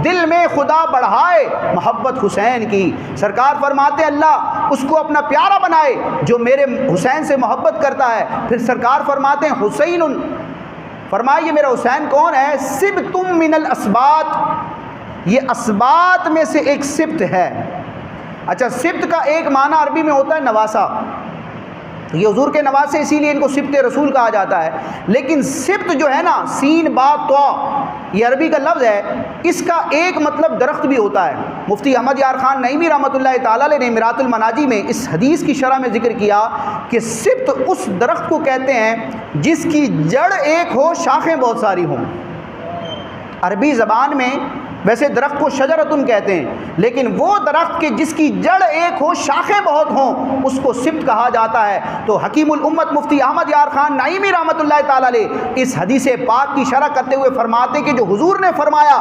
دل میں خدا بڑھائے محبت حسین کی۔ سرکار فرماتے ہیں اللہ اس کو اپنا پیارا بنائے جو میرے حسین سے محبت کرتا ہے۔ پھر سرکار فرماتے ہیں حسین، فرمائے یہ میرا حسین کون ہے؟ سبتم من الاسباط، یہ اسباط میں سے ایک سبت ہے۔ اچھا، سبت کا ایک معنی عربی میں ہوتا ہے نواسا، یہ حضور کے نواسے، اسی لیے ان کو سبت رسول کہا جاتا ہے۔ لیکن سبت جو ہے نا، سین با طا، یہ عربی کا لفظ ہے، اس کا ایک مطلب درخت بھی ہوتا ہے۔ مفتی احمد یار خان نعیمی رحمۃ اللہ تعالیٰ علیہ نے میرات المناجی میں اس حدیث کی شرح میں ذکر کیا کہ سبت اس درخت کو کہتے ہیں جس کی جڑ ایک ہو، شاخیں بہت ساری ہوں۔ عربی زبان میں ویسے درخت کو شجرتن کہتے ہیں، لیکن وہ درخت کے جس کی جڑ ایک ہو، شاخیں بہت ہوں، اس کو سبت کہا جاتا ہے۔ تو حکیم الامت مفتی احمد یار خان نعیمی رحمۃ اللہ تعالیٰ علیہ اس حدیث پاک کی شرح کرتے ہوئے فرماتے کہ جو حضور نے فرمایا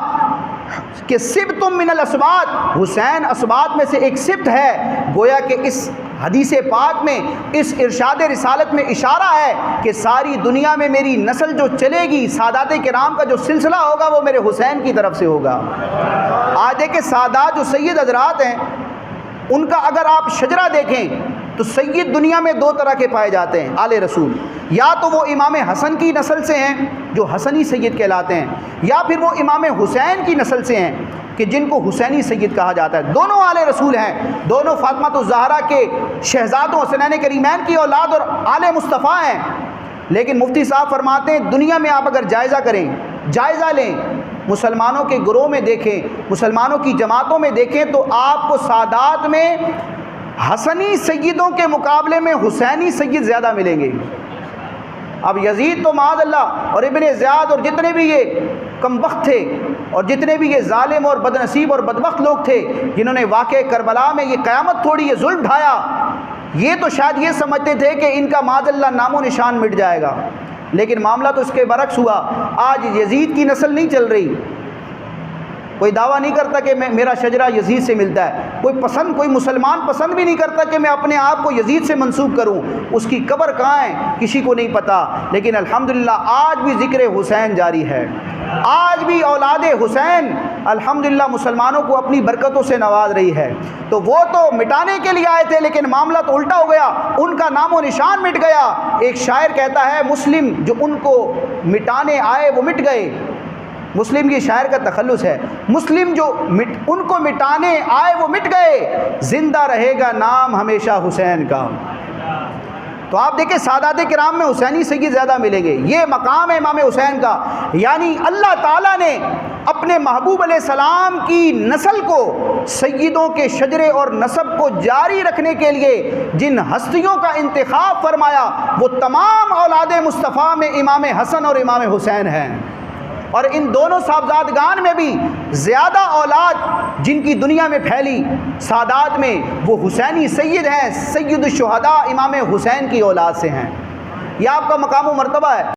کہ سبتم من الاسباط، حسین اسباط میں سے ایک سبت ہے، گویا کہ اس حدیث پاک میں، اس ارشاد رسالت میں اشارہ ہے کہ ساری دنیا میں میری نسل جو چلے گی، سادات کرام کا جو سلسلہ ہوگا وہ میرے حسین کی طرف سے ہوگا۔ آج دیکھیں سادات جو سید حضرات ہیں، ان کا اگر آپ شجرہ دیکھیں تو سید دنیا میں دو طرح کے پائے جاتے ہیں آل رسول، یا تو وہ امام حسن کی نسل سے ہیں جو حسنی سید کہلاتے ہیں، یا پھر وہ امام حسین کی نسل سے ہیں کہ جن کو حسینی سید کہا جاتا ہے۔ دونوں آل رسول ہیں، دونوں فاطمہ الزہرا کے شہزادوں حسنین کریمین کی اولاد اور آل مصطفیٰ ہیں۔ لیکن مفتی صاحب فرماتے ہیں دنیا میں آپ اگر جائزہ کریں، جائزہ لیں، مسلمانوں کے گروہ میں دیکھیں، مسلمانوں کی جماعتوں میں دیکھیں، تو آپ کو سادات میں حسنی سیدوں کے مقابلے میں حسینی سید زیادہ ملیں گے۔ اب یزید تو معاذ اللہ اور ابن زیاد اور جتنے بھی یہ کم بخت تھے اور جتنے بھی یہ ظالم اور بدنصیب اور بدبخت لوگ تھے جنہوں نے واقع کربلا میں یہ قیامت تھوڑی، یہ ظلم ڈھایا، یہ تو شاید یہ سمجھتے تھے کہ ان کا معاذ اللہ نام و نشان مٹ جائے گا، لیکن معاملہ تو اس کے برعکس ہوا۔ آج یزید کی نسل نہیں چل رہی، کوئی دعویٰ نہیں کرتا کہ میرا شجرہ یزید سے ملتا ہے، کوئی مسلمان پسند بھی نہیں کرتا کہ میں اپنے آپ کو یزید سے منسوب کروں، اس کی قبر کہاں ہے کسی کو نہیں پتہ۔ لیکن الحمدللہ آج بھی ذکر حسین جاری ہے، آج بھی اولاد حسین الحمدللہ مسلمانوں کو اپنی برکتوں سے نواز رہی ہے۔ تو وہ تو مٹانے کے لیے آئے تھے، لیکن معاملہ تو الٹا ہو گیا، ان کا نام و نشان مٹ گیا۔ ایک شاعر کہتا ہے مسلم جو ان کو مٹانے آئے وہ مٹ گئے، مسلم کی شاعر کا تخلص ہے، مسلم جو ان کو مٹانے آئے وہ مٹ گئے، زندہ رہے گا نام ہمیشہ حسین کا۔ تو آپ دیکھیں سادات کرام میں حسینی سید زیادہ ملیں گے، یہ مقام ہے امام حسین کا۔ یعنی اللہ تعالیٰ نے اپنے محبوب علیہ السلام کی نسل کو، سیدوں کے شجرے اور نسب کو جاری رکھنے کے لیے جن ہستیوں کا انتخاب فرمایا وہ تمام اولاد مصطفیٰ میں امام حسن اور امام حسین ہیں۔ اور ان دونوں صاحبزادگان میں بھی زیادہ اولاد جن کی دنیا میں پھیلی سادات میں وہ حسینی سید ہیں، سید الشہداء امام حسین کی اولاد سے ہیں۔ یہ آپ کا مقام و مرتبہ ہے۔